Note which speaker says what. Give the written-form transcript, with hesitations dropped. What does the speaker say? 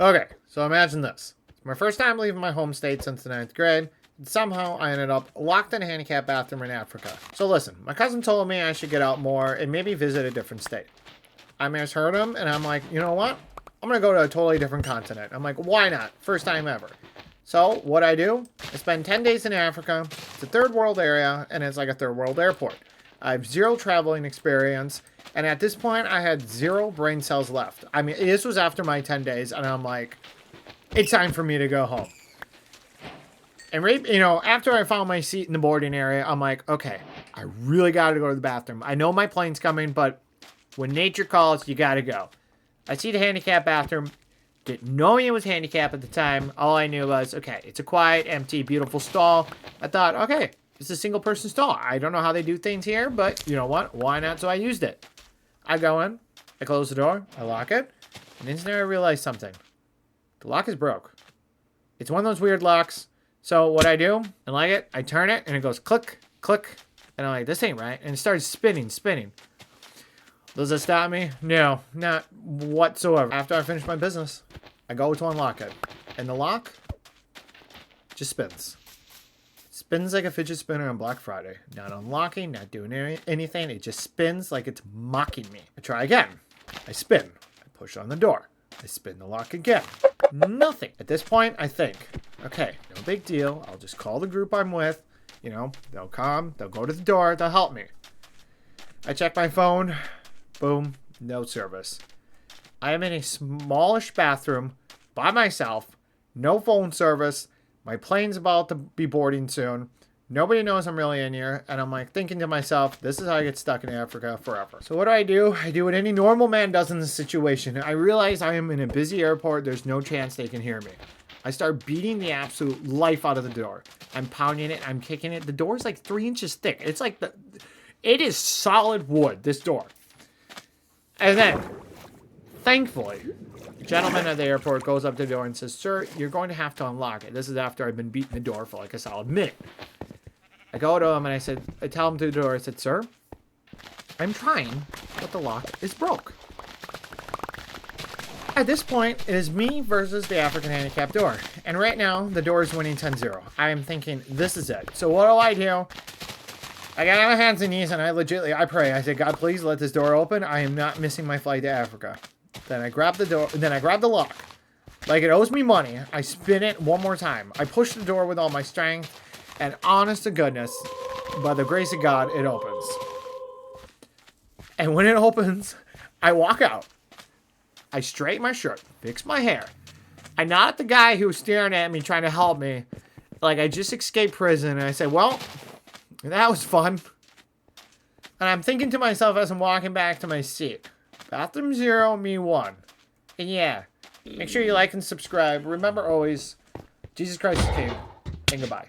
Speaker 1: Okay, so imagine this. It's my first time leaving my home state since the 9th grade. And somehow I ended up locked in a handicap bathroom in Africa. So listen, my cousin told me I should get out more and maybe visit a different state. I misheard him and I'm like, you know what? I'm going to go to a totally different continent. I'm like, why not? First time ever. So what I do, I spend 10 days in Africa. It's a third world area and it's like a third world airport. I have zero traveling experience. And at this point, I had zero brain cells left. I mean, this was after my 10 days, and I'm like, it's time for me to go home. And, after I found my seat in the boarding area, I'm like, okay, I really got to go to the bathroom. I know my plane's coming, but when nature calls, you got to go. I see the handicap bathroom. Didn't know it was handicap at the time. All I knew was, okay, it's a quiet, empty, beautiful stall. I thought, okay, it's a single-person stall. I don't know how they do things here, but you know what? Why not? So I used it. I go in, I close the door, I lock it, and instantly I realize something. The lock is broke. It's one of those weird locks. So what I do, I like it, I turn it, and it goes click, click, and I'm like, this ain't right. And it starts spinning. Does it stop me? No, not whatsoever. After I finish my business, I go to unlock it. And the lock just spins. Spins like a fidget spinner on Black Friday. Not unlocking, not doing anything. It just spins like it's mocking me. I try again. I spin. I push on the door. I spin the lock again. Nothing. At this point, I think, okay, no big deal. I'll just call the group I'm with. They'll come. They'll go to the door. They'll help me. I check my phone. Boom. No service. I am in a smallish bathroom by myself. No phone service. My plane's about to be boarding soon. Nobody knows I'm really in here. And I'm like thinking to myself, this is how I get stuck in Africa forever. So what do? I do what any normal man does in this situation. I realize I am in a busy airport. There's no chance they can hear me. I start beating the absolute life out of the door. I'm pounding it. I'm kicking it. The door is like 3 inches thick. It's like it is solid wood, this door. And then, thankfully, the gentleman at the airport goes up to the door and says, sir, you're going to have to unlock it. This is after I've been beating the door for like a solid minute. I go to him and I tell him through the door, I said, sir, I'm trying, but the lock is broke. At this point, it is me versus the African handicap door. And right now, the door is winning 10-0. I am thinking, this is it. So what do? I got on my hands and knees and I pray. I said, God, please let this door open. I am not missing my flight to Africa. Then I grab the door, then I grab the lock. Like it owes me money. I spin it one more time. I push the door with all my strength. And honest to goodness, by the grace of God, it opens. And when it opens, I walk out. I straighten my shirt, fix my hair. I nod at the guy who was staring at me trying to help me. Like I just escaped prison. And I said, well, that was fun. And I'm thinking to myself as I'm walking back to my seat. Bathroom 0, me 1. And yeah, make sure you like and subscribe. Remember always, Jesus Christ is King. And goodbye.